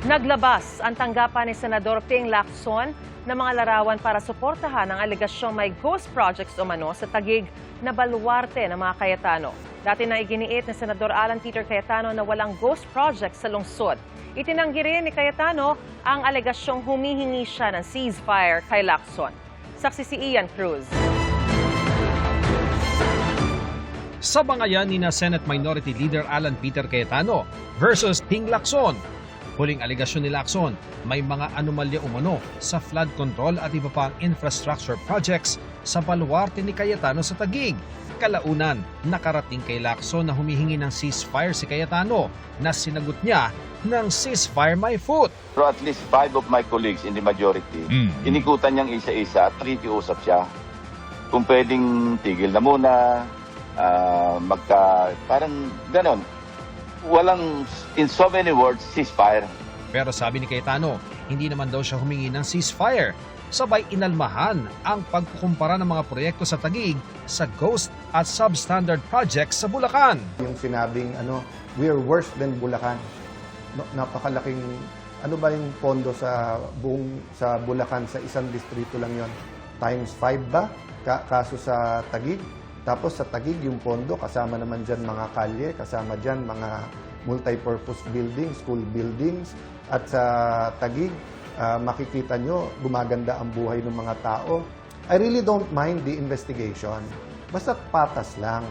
Naglabas ang tanggapan ni Senador Ping Lacson ng mga larawan para suportahan ang alegasyong may ghost projects umano sa Taguig na baluarte ng mga Cayetano. Dati nang iginiit ni Senador Alan Peter Cayetano na walang ghost projects sa lungsod. Itinanggi rin ni Cayetano ang alegasyong humihingi siya ng ceasefire kay Lacson. Saksi si Ian Cruz. Sa bangayan ni Senate Minority Leader Alan Peter Cayetano versus Ping Lacson. Huling alegasyon ni Lacson, may mga anomalya umano sa flood control at iba pang infrastructure projects sa baluarte ni Cayetano sa Taguig. Kalaunan, nakarating kay Lacson na humihingi ng ceasefire si Cayetano na sinagot niya ng ceasefire my foot. Pero at least 5 of my colleagues in the majority, inikutan niyang isa-isa at nakikiusap siya. Kung pwedeng tigil na muna, parang ganon. Walang, in so many words, ceasefire. Pero sabi ni Cayetano, hindi naman daw siya humingi ng ceasefire. Sabay inalmahan ang pagkukumpara ng mga proyekto sa Taguig sa ghost at substandard projects sa Bulacan. Yung sinabing, we are worse than Bulacan. Napakalaking, ano ba yung pondo sa Bulacan, sa isang distrito lang yon, times 5 ba? Kaso sa Taguig. Tapos sa Taguig, yung pondo, kasama naman dyan mga kalye, kasama dyan mga multi-purpose buildings, school buildings. At sa Taguig, makikita nyo, gumaganda ang buhay ng mga tao. I really don't mind the investigation. Basta patas lang.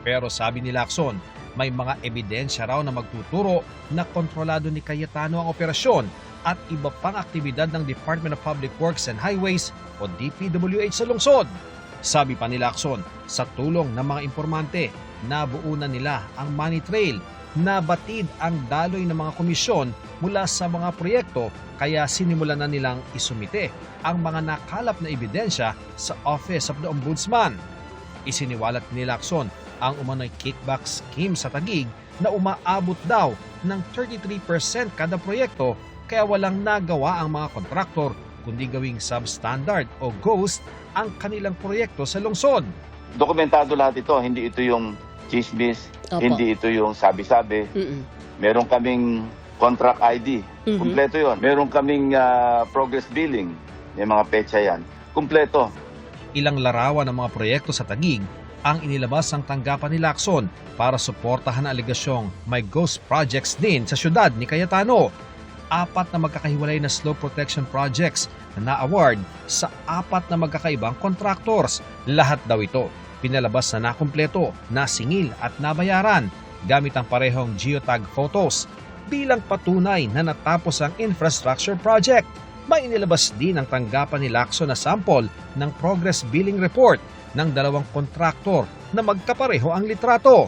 Pero sabi ni Lacson, may mga ebidensya raw na magtuturo na kontrolado ni Cayetano ang operasyon at iba pang aktibidad ng Department of Public Works and Highways o DPWH sa lungsod. Sabi pa ni Lacson, sa tulong ng mga informante, nabuo na nila ang money trail, nabatid ang daloy ng mga komisyon mula sa mga proyekto kaya sinimulan na nilang isumite ang mga nakalap na ebidensya sa Office of the Ombudsman. Isiniwalat ni Lacson ang umano'y kickback scheme sa Taguig na umaabot daw ng 33% kada proyekto kaya walang nagawa ang mga kontraktor kundi gawing substandard o ghost ang kanilang proyekto sa lungsod. Dokumentado lahat ito, hindi ito yung chismis, hindi ito yung sabi-sabi. Meron kaming contract ID, kumpleto yon. Meron kaming progress billing, may mga petsa yan, kumpleto. Ilang larawan ng mga proyekto sa Taguig ang inilabas ng tanggapan ni Lacson para suportahan ang alegasyong may ghost projects din sa syudad ni Cayetano. 4 na magkakahiwalay na slope protection projects na na-award sa 4 na magkakaibang contractors. Lahat daw ito pinalabas na nakumpleto, nasingil at nabayaran gamit ang parehong geotag photos bilang patunay na natapos ang infrastructure project. May inilabas din ang tanggapan ni Lacson na sample ng progress billing report ng 2 kontraktor na magkapareho ang litrato.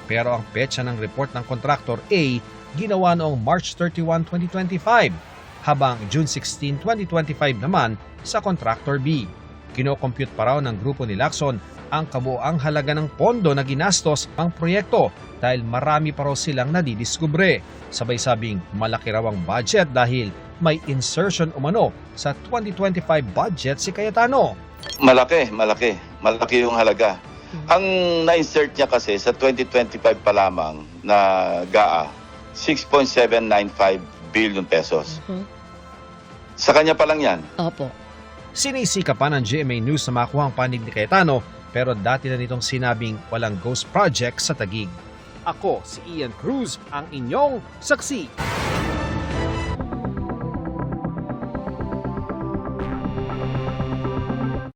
Pero ang petsa ng report ng kontraktor A ginawa noong March 31, 2025, habang June 16, 2025 naman sa Contractor B. Kinocompute pa raw ng grupo ni Lacson ang kabuoang halaga ng pondo na ginastos ang proyekto dahil marami pa raw silang nadidiskubre. Sabay sabing malaki raw ang budget dahil may insertion umano sa 2025 budget si Cayetano. Malaki yung halaga. Ang na-insert niya kasi sa 2025 pa lamang na GAA, 6.795 billion pesos. Sa kanya pa lang yan. Opo. Sinisika pa ng GMA News na makuha ang panig ni Cayetano pero dati na nitong sinabing walang ghost project sa Taguig. Ako si Ian Cruz, ang inyong saksi.